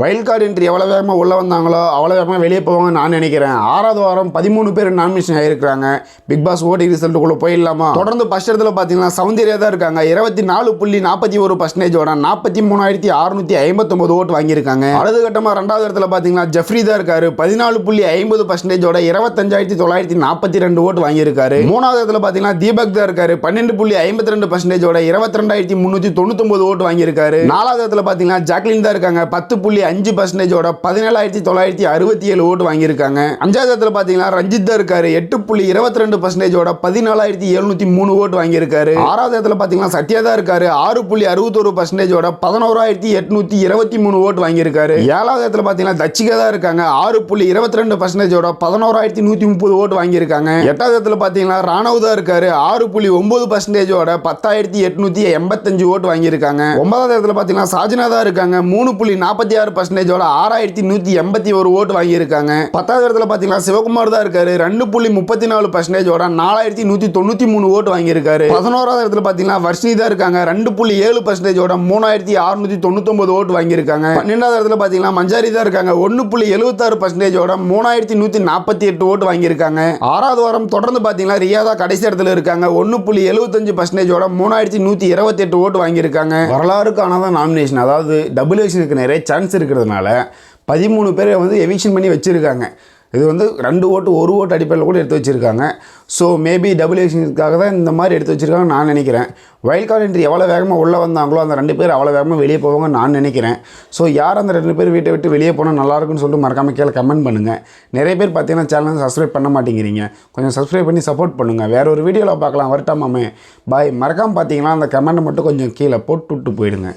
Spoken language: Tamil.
வைல்ட் கார்டு என்ட்ரி எவ்வளோ வேகமாக உள்ளே வந்தாங்களோ அவ்வளோ வேகமாக வெளியே போவாங்கன்னு நான் நினைக்கிறேன். 6வது வாரம் 13 பேர் நாமினேஷன் ஆகிருக்காங்க. பிக் பாஸ் ஓட்டிங் ரிசல்ட்டுக்குள்ளே போயிடலாமா? தொடர்ந்து ஃபர்ஸ்ட் இடத்துல பார்த்தீங்கன்னா சௌந்தர்யா தான் இருக்காங்க. 24.41% 43,659 ஓட்டு வாங்கியிருக்காங்க. அடுத்த கட்டமாக 2வது இடத்துல பார்த்தீங்கன்னா ஜெஃப்ரி தான் இருக்காரு. 14.50% 25,942 ஓட்டு வாங்கியிருக்காரு. 3வது இடத்துல பார்த்தீங்கன்னா தீபக் தான் இருக்காரு. 12.52% 22,399 ஓட்டு வாங்கியிருக்காரு. 4வது இடத்துல பார்த்தீங்கன்னா ஜாக்லின் தான் இருக்காங்க. 10.5% 17,967 ஓட்டு வாங்கியிருக்காங்க. 5வது இடத்துல பார்த்தீங்கன்னா ரஞ்சித் தான் இருக்காரு. 8.22% 14,703 ஓட்டு வாங்கியிருக்காரு. 6வது இடத்துல பார்த்தீங்கன்னா சத்யா தான் இருக்காரு. 6.61% 11,823 ஓட்டு வாங்கியிருக்காரு. 7வது இடத்துல பார்த்தீங்கன்னா தச்சிகா தான் இருக்காங்க. 6.22% 11,130 ஓட்டு வாங்கியிருக்காங்க. 8வது இடத்துல பார்த்தீங்கன்னா ராணவ் தான் இருக்காரு. 6.9% 10,885 ஓட்டு வாங்கியிருக்காங்க. 9வது இடத்துல பார்த்தீங்கன்னா சாஜனா தான் இருக்காங்க. 3.46% 6,181 ஓட்டு வாங்கியிருக்காங்க. 10வது இடத்துல பார்த்தீங்கன்னா சிவகுமார் தான் இருக்காரு. 2.34% 4,193 ஓட்டு வாங்கியிருக்காரு. 11வது இடத்துல பார்த்தீங்கன்னா வர்ஷினி தான் இருக்காங்க. 2.7% 3,699 ஓட்டு வாங்கியிருக்காங்க. 12வது இடத்துல பார்த்தீங்கன்னா மஞ்சாரி தான் இருக்காங்க. 1.76% 3,148 ஓட்டு வாங்கியிருக்காங்க. 6வது வாரம் தொடர்ந்து பார்த்தீங்கன்னா ரியா தான் கடைசி இடத்துல இருக்காங்க. 1.75% 3,128 ஓட்டு வாங்கியிருக்காங்க. வரலாறு காணாத நாமினேஷன், அதாவது டபுள் எலெக்ஷனுக்கு நிறைய சான்ஸ் இருக்கிறதுனால 13 பேரை வந்து எவிக்ஷன் பண்ணி வச்சுருக்காங்க. இது வந்து 2 ஓட்டு 1 ஓட்டு அடிப்படையில் கூட எடுத்து வச்சுருக்காங்க. ஸோ மேபி டபுள் எலெக்ஷனுக்காக தான் இந்த மாதிரி எடுத்து வச்சுருக்காங்க நான் நினைக்கிறேன். வைல்ட் கார்டு என்ட்ரி எவ்வளோ வேகமாக உள்ளே வந்தாங்களோ அந்த 2 பேர் அவ்வளோ வேகமாக வெளியே போவாங்க நான் நினைக்கிறேன். ஸோ யார் அந்த 2 பேர் வீட்டை விட்டு வெளியே போனால் நல்லாயிருக்குன்னு சொல்லிட்டு மறக்காமல் கீழே கமெண்ட் பண்ணுங்கள். நிறைய பேர் பார்த்தீங்கன்னா சேனல் சப்ஸ்கிரைப் பண்ண மாட்டேங்கிறீங்க. கொஞ்சம் சப்ஸ்கிரைப் பண்ணி சப்போர்ட் பண்ணுங்கள். வேறு ஒரு வீடியோவில் பார்க்கலாம். வரட்டாமாமே பாய். மறக்காமல் பார்த்தீங்கன்னா அந்த கமெண்ட்டை மட்டும் கொஞ்சம் கீழே போட்டு விட்டு போயிடுங்க.